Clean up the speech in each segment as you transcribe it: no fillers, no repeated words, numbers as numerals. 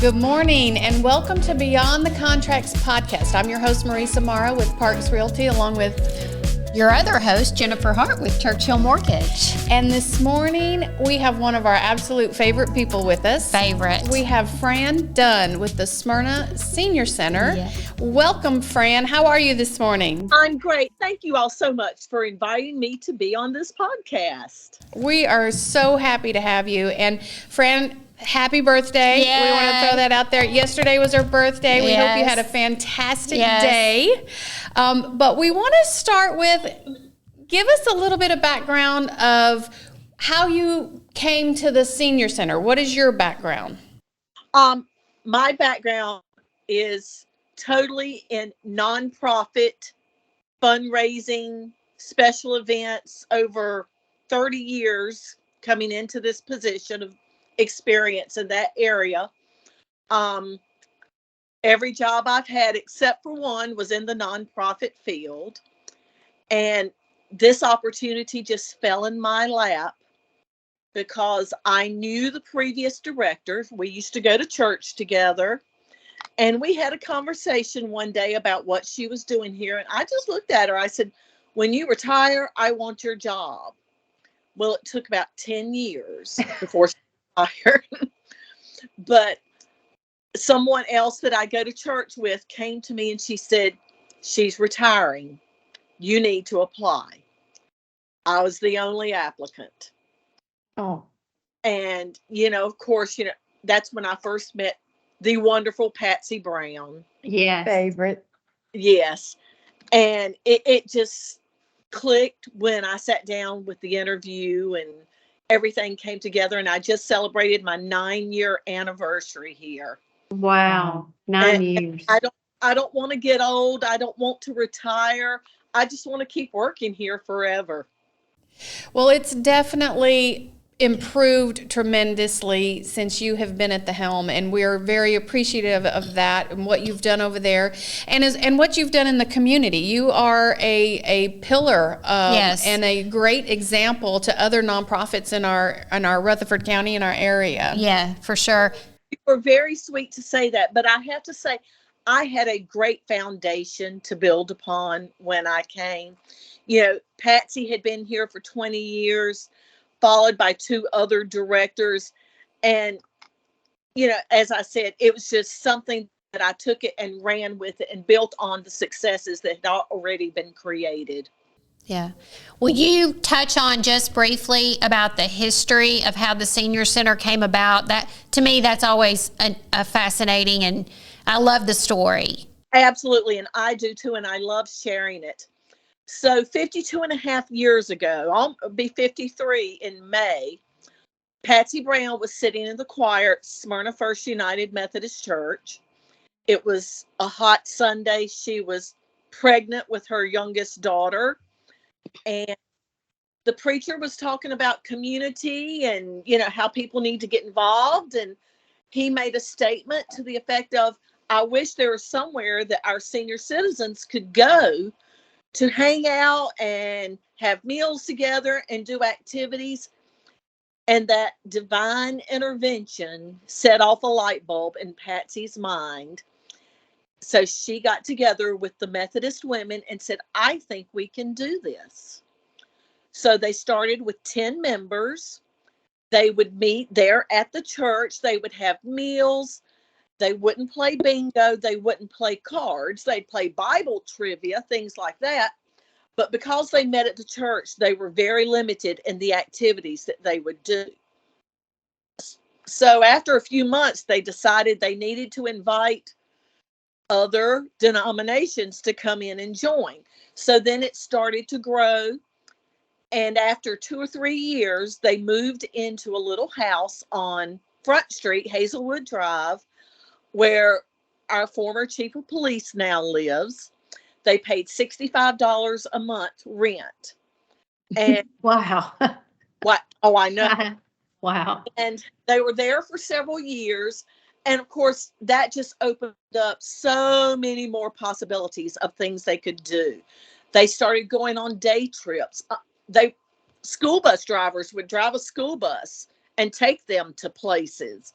Good morning and welcome to Beyond the Contracts podcast. I'm your host, Maresa Morrow with Parks Realty, along with your other host, Jennifer Hart with Churchill Mortgage. And this morning, we have one of our absolute favorite people with us. We have Fran Dunne with the Smyrna Senior Center. Yeah. Welcome, Fran. How are you this morning? I'm great. Thank you all so much for inviting me to be on this podcast. We are so happy to have you. And Fran, happy birthday. Yay. We want to throw that out there. Yesterday was her birthday. We hope you had a fantastic day. But we want to start with, give us a little bit of background of how you came to the Senior Center. What is your background? My background is totally in nonprofit fundraising, special events, over 30 years coming into this position of experience in that area. Every job I've had except for one was in the nonprofit field, and this opportunity just fell in my lap because I knew the previous director. We used to go to church together, and we had a conversation one day about what she was doing here, and I just looked at her. I said, "When you retire, I want your job." Well, it took about 10 years before she retired. But someone else that I go to church with came to me and she said, "She's retiring. You need to apply." I was the only applicant. Oh. And, of course, that's when I first met the wonderful Patsy Brown. Yes. Favorite. Yes. And it just clicked when I sat down with the interview and everything came together, and I just celebrated my 9-year anniversary here. Wow. 9 years. I don't want to get old. I don't want to retire. I just want to keep working here forever. Well, it's definitely improved tremendously since you have been at the helm, and we're very appreciative of that and what you've done over there and what you've done in the community. You are a pillar and a great example to other nonprofits in our Rutherford County, in our area. Yeah, for sure. You were very sweet to say that, but I have to say I had a great foundation to build upon when I came. Patsy had been here for 20 years, followed by 2 other directors. And, as I said, it was just something that I took it and ran with it and built on the successes that had already been created. Yeah. Will you touch on just briefly about the history of how the Senior Center came about? That, to me, that's always a fascinating, and I love the story. Absolutely. And I do too. And I love sharing it. So 52 and a half years ago, I'll be 53 in May, Patsy Brown was sitting in the choir at Smyrna First United Methodist Church. It was a hot Sunday. She was pregnant with her youngest daughter. And the preacher was talking about community and, how people need to get involved. And he made a statement to the effect of, "I wish there was somewhere that our senior citizens could go to hang out and have meals together and do activities." And that divine intervention set off a light bulb in Patsy's mind. So she got together with the Methodist women and said, "I think we can do this." So they started with 10 members. They would meet there at the church. They would have meals. They wouldn't play bingo. They wouldn't play cards. They'd play Bible trivia, things like that. But because they met at the church, they were very limited in the activities that they would do. So after a few months, they decided they needed to invite other denominations to come in and join. So then it started to grow. And after 2 or 3 years, they moved into a little house on Front Street, Hazelwood Drive, where our former chief of police now lives. They paid $65 a month rent. And wow. What? Oh, I know. Wow. And they were there for several years. And of course, that just opened up so many more possibilities of things they could do. They started going on day trips. School bus drivers would drive a school bus and take them to places.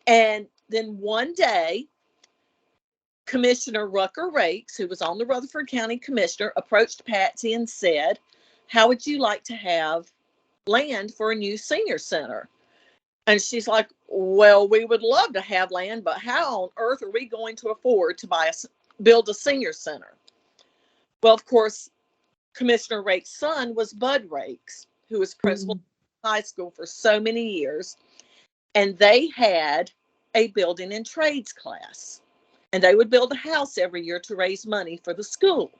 And then one day, Commissioner Rucker Rakes, who was on the Rutherford County Commissioner, approached Patsy and said, how would you like to have land for a new senior center? And she's like, well, we would love to have land, but how on earth are we going to afford to build a senior center? Well, of course, Commissioner Rakes' son was Bud Rakes, who was principal of high school for so many years. And they had a building and trades class. And they would build a house every year to raise money for the school.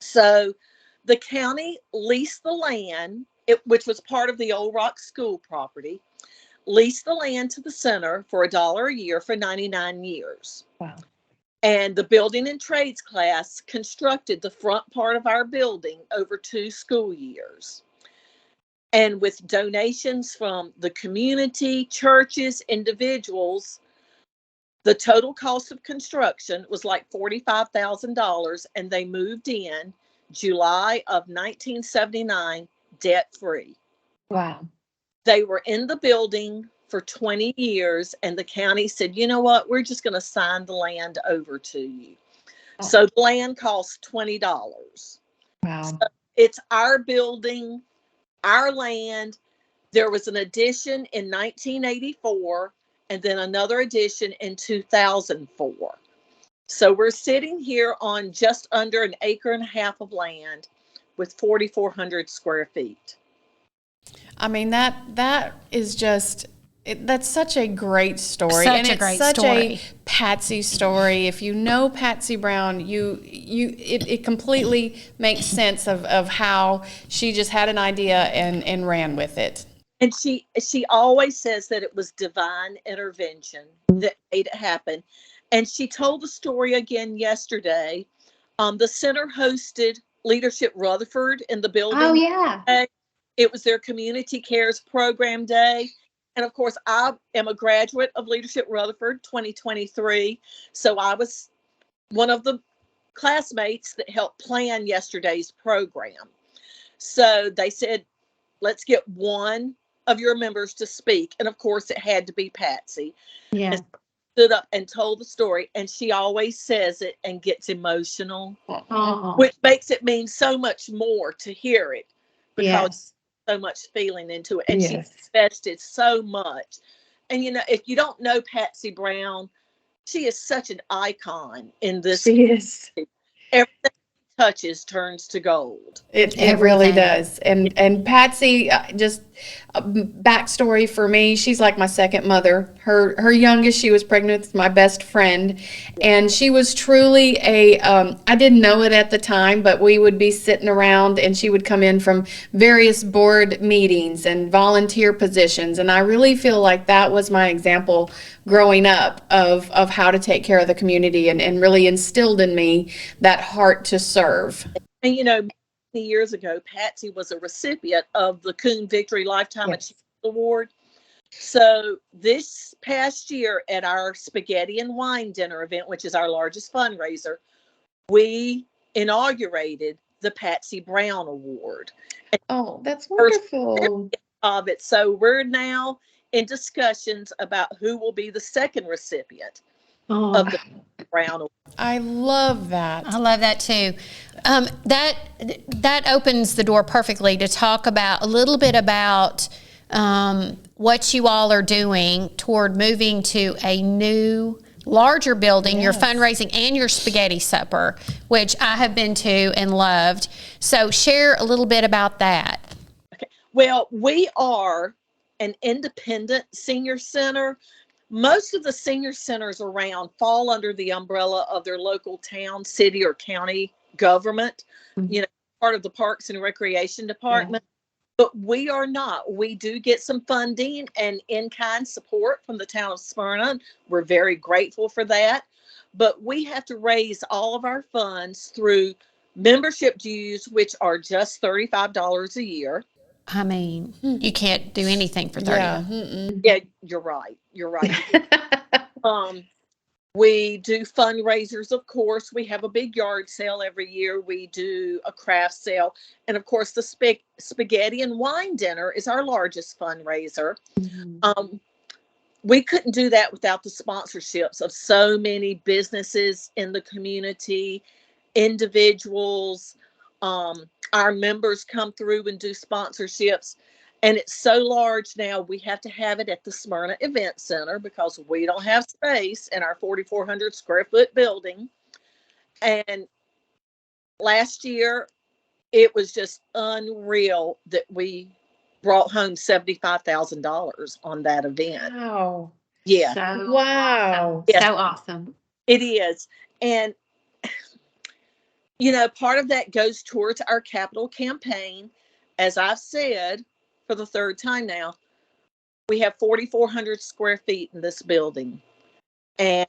So the county leased the land, which was part of the Old Rock School property, leased the land to the center for $1 a year for 99 years. Wow. And the building and trades class constructed the front part of our building over 2 school years. And with donations from the community, churches, individuals, the total cost of construction was like $45,000, and they moved in July of 1979 debt-free. Wow. They were in the building for 20 years, and the county said, you know what, we're just going to sign the land over to you. Oh. So the land costs $20. Wow. So it's our building, our land. There was an addition in 1984, and then another addition in 2004. So we're sitting here on just under 1.5 acres of land with 4,400 square feet. I mean, that is just, that's such a great story. Such and a it's great such story. a Patsy story. If you know Patsy Brown, it completely makes sense of how she just had an idea and ran with it. And she always says that it was divine intervention that made it happen. And she told the story again yesterday. The center hosted Leadership Rutherford in the building. Oh, yeah. It was their Community Cares Program Day. And of course, I am a graduate of Leadership Rutherford 2023. So I was one of the classmates that helped plan yesterday's program. So they said, let's get one of your members to speak. And of course, it had to be Patsy. Yeah. And stood up and told the story. And she always says it and gets emotional, which makes it mean so much more to hear it, because so much feeling into it. And she invested so much. And, you know, if you don't know Patsy Brown, she is such an icon in this. She is. Everything she touches turns to gold. It really does. And Patsy, just a backstory for me, she's like my second mother. Her youngest, she was pregnant with my best friend, and she was truly I didn't know it at the time, but we would be sitting around and she would come in from various board meetings and volunteer positions, and I really feel like that was my example growing up of how to take care of the community, and really instilled in me that heart to serve. And, you know, many years ago, Patsy was a recipient of the Coon Victory Lifetime Achievement Award. So this past year at our Spaghetti and Wine Dinner event, which is our largest fundraiser, we inaugurated the Patsy Brown Award. Oh, that's wonderful. Of it. So we're now in discussions about who will be the second recipient of the Brown Award. I love that. I love that too. That opens the door perfectly to talk about a little bit about what you all are doing toward moving to a new, larger building, your fundraising and your spaghetti supper, which I have been to and loved. So share a little bit about that. Okay. Well, we are an independent senior center. Most of the senior centers around fall under the umbrella of their local town, city, or county government, you know, part of the Parks and Recreation Department. But we are not. We do get some funding and in-kind support from the town of Smyrna. We're very grateful for that. But we have to raise all of our funds through membership dues, which are just $35 a year. I mean, you can't do anything for 30. Yeah, you're right. You're right. We do fundraisers, of course. We have a big yard sale every year. We do a craft sale. And of course, the Spaghetti and Wine Dinner is our largest fundraiser. we couldn't do that without the sponsorships of so many businesses in the community, individuals. Our members come through and do sponsorships. And it's so large now, we have to have it at the Smyrna Event Center because we don't have space in our 4,400 square foot building. And last year, it was just unreal that we brought home $75,000 on that event. Wow. Yeah. So Wow. awesome. Yes. So awesome. It is. And, part of that goes towards our capital campaign. As I've said for the third time now, we have 4,400 square feet in this building, and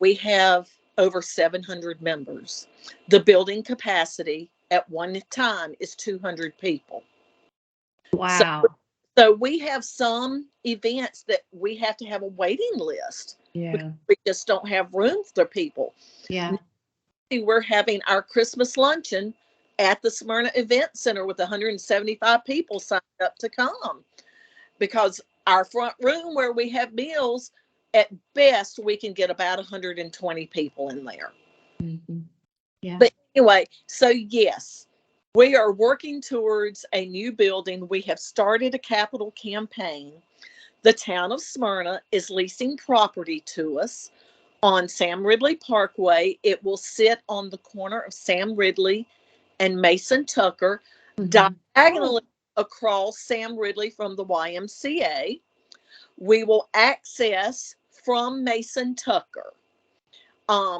we have over 700 members. The building capacity at one time is 200 people. Wow. So we have some events that we have to have a waiting list. Yeah. We just don't have room for people. Yeah. We're having our Christmas luncheon at the Smyrna Event Center with 175 people signed up to come, because our front room where we have meals, at best, we can get about 120 people in there. Mm-hmm. Yeah. But anyway, so yes, we are working towards a new building. We have started a capital campaign. The town of Smyrna is leasing property to us on Sam Ridley Parkway. It will sit on the corner of Sam Ridley and Mason Tucker, diagonally across Sam Ridley from the YMCA. We will access from Mason Tucker.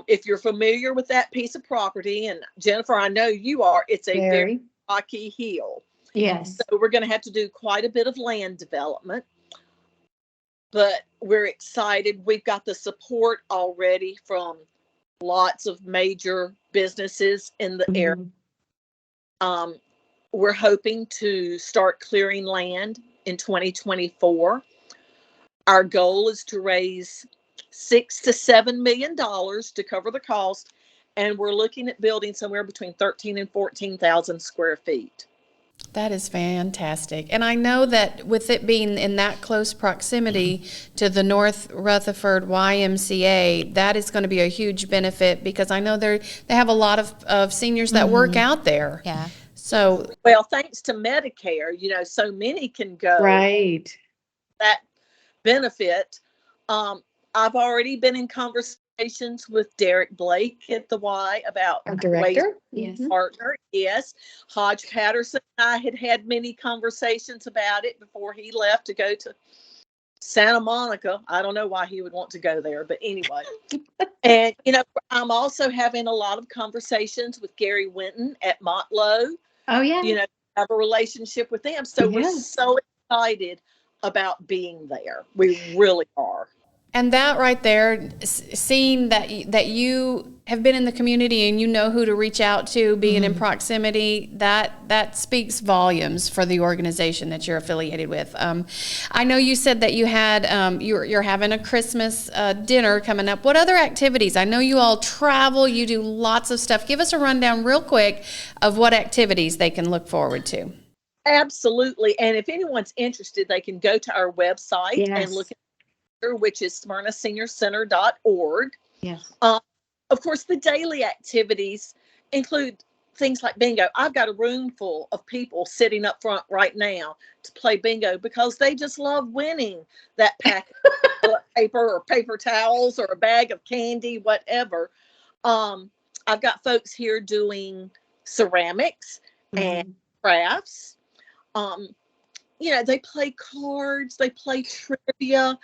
If you're familiar with that piece of property, and Jennifer, I know you are, it's a very rocky hill. Yes. So we're going to have to do quite a bit of land development, but we're excited. We've got the support already from lots of major businesses in the area. We're hoping to start clearing land in 2024. Our goal is to raise $6 to $7 million to cover the cost, and we're looking at building somewhere between 13 and 14,000 square feet. That is fantastic. And I know that with it being in that close proximity to the North Rutherford YMCA, that is going to be a huge benefit, because I know they have a lot of seniors that work out there. Yeah. So, well, thanks to Medicare, so many can go. Right. That benefit. I've already been in conversations with Derek Blake at the Y about Our director? Yes. partner. Yes. Hodge Patterson and I had many conversations about it before he left to go to Santa Monica. I don't know why he would want to go there, but anyway. And, I'm also having a lot of conversations with Gary Winton at Montlow. Oh, yeah. Have a relationship with them. So we're so excited about being there. We really are. and that right there, seeing that you have been in the community and you know who to reach out to, being in proximity, that speaks volumes for the organization that you're affiliated with. I know you said that you had you're having a Christmas dinner coming up. What other activities? I know you all travel. You do lots of stuff. Give us a rundown real quick of what activities they can look forward to. Absolutely. And if anyone's interested, they can go to our website and look at it, which is smyrnaseniorcenter.org. Yes. Of course, the daily activities include things like bingo. I've got a room full of people sitting up front right now to play bingo because they just love winning that packet of paper or paper towels or a bag of candy, whatever. I've got folks here doing ceramics and crafts. They play cards, they play trivia,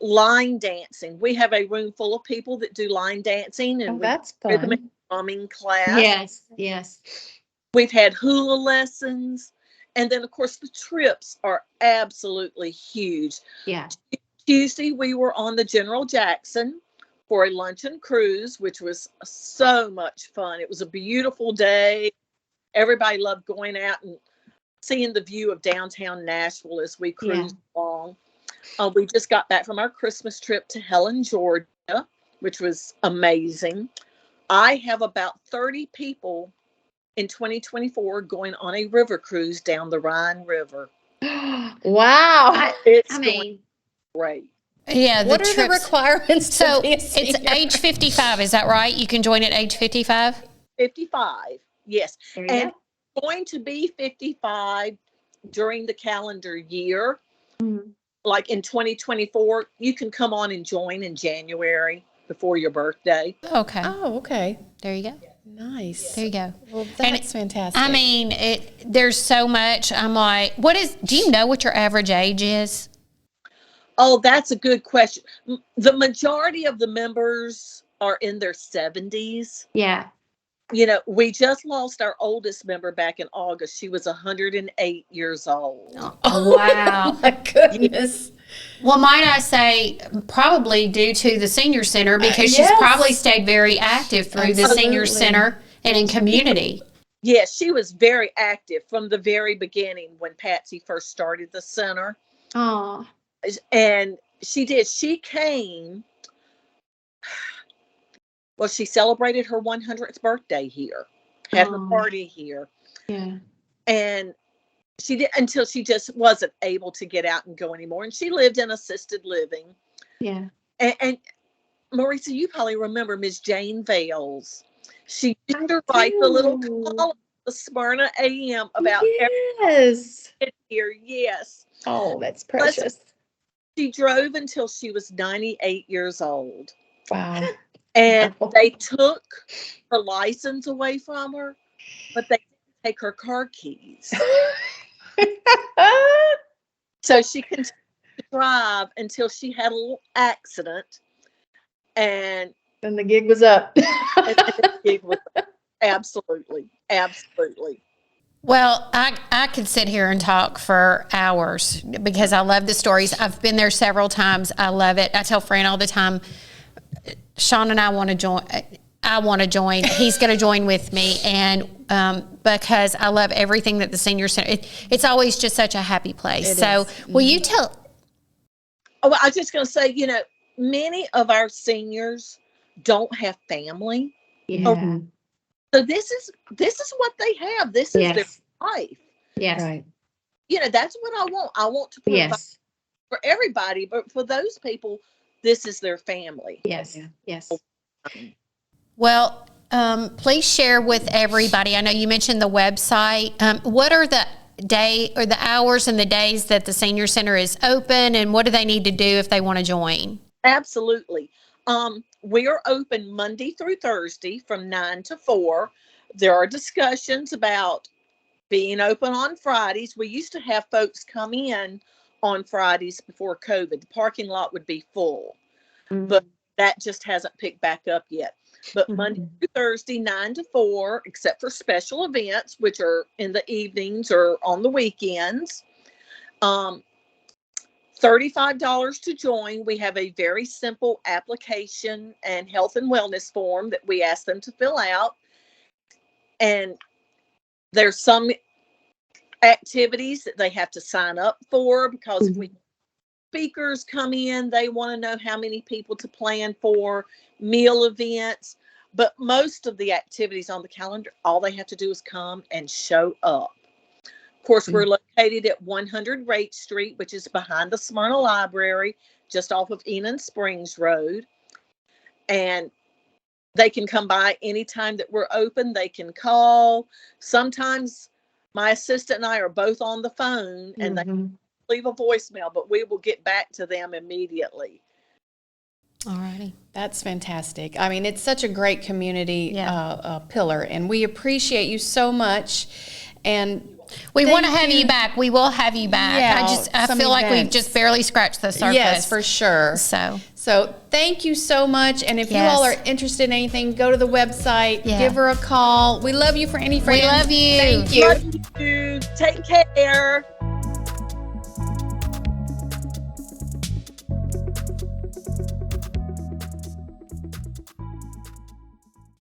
line dancing. We have a room full of people that do line dancing, and that's rhythm fun. and drumming class. Yes. Yes. We've had hula lessons, and then of course the trips are absolutely huge. Yeah. Tuesday we were on the General Jackson for a luncheon cruise, which was so much fun. It was a beautiful day. Everybody loved going out and seeing the view of downtown Nashville as we cruised along. We just got back from our Christmas trip to Helen, Georgia, which was amazing. I have about 30 people in 2024 going on a river cruise down the Rhine River. Wow. It's I mean, Great. Yeah. What are the trips- requirements to So be a it's senior? age 55. Is that right? You can join at age 55? 55. Yes. There you And go. going to be 55 during the calendar year, like in 2024, you can come on and join in January before your birthday. Okay. Oh, okay. There you go. Nice. There you go. Well, And that's fantastic. I mean, there's so much. I'm like, do you know what your average age is? Oh, that's a good question. The majority of the members are in their 70s. Yeah. You know, we just lost our oldest member back in August. She was 108 years old. Oh, wow. My goodness. Well, might I say, probably due to the senior center, because she's Yes. probably stayed very active through the senior Absolutely. center and in community. Yes, she was very active from the very beginning when Patsy first started the center. Oh. And she did. She came, well, she celebrated her 100th birthday here, had her Oh. party here. Yeah. And she did until she just wasn't able to get out and go anymore. And she lived in assisted living. Yeah. And Marisa, you probably remember Miss Jane Vales. She used to write the little column, the Smyrna AM, about Yes. everything here. Yes. Oh, that's precious. She drove until she was 98 years old. Wow. And they took her license away from her, but they didn't take her car keys. So she continued to drive until she had a little accident. And And the gig was up. the gig was absolutely, absolutely. Well, I could sit here and talk for hours because I love the stories. I've been there several times. I love it. I tell Fran all the time, Sean and I want to join. I want to join. He's going to join with me, and because I love everything that the senior center. It's always just such a happy place. So, will you tell? Oh, well, I was just going to say, you know, many of our seniors don't have family. Yeah. So this is what they have. This is their life. Yes. Right. You know, that's what I want. I want to provide for everybody, but for those people, this is their family. Yes. Yes. Well, please share with everybody. I know you mentioned the website. What are the day or the hours and the days that the senior center is open, and what do they need to do if they want to join? Absolutely. We are open Monday through Thursday from 9 to 4. There are discussions about being open on Fridays. We used to have folks come in on Fridays before COVID. The parking lot would be full, but that just hasn't picked back up yet. But Monday through Thursday, 9 to 4, except for special events, which are in the evenings or on the weekends. $35 to join. We have a very simple application and health and wellness form that we ask them to fill out. And there's some activities that they have to sign up for, because if speakers come in, they want to know how many people to plan for, meal events. But most of the activities on the calendar, all they have to do is come and show up. Of course, we're located at 100 Rate Street, which is behind the Smyrna Library, just off of Enon Springs Road. And they can come by anytime that we're open. They can call. Sometimes my assistant and I are both on the phone, and they leave a voicemail, but we will get back to them immediately. All righty. That's fantastic. I mean, it's such a great community pillar, and we appreciate you so much. And we want to have you back. We will have you back. Yeah, I feel like we've events. just barely scratched the surface. Yes, for sure. So thank you so much. And if you all are interested in anything, go to the website, give her a call. We love you, Franny. We love you. Thank you. Love you. Take care.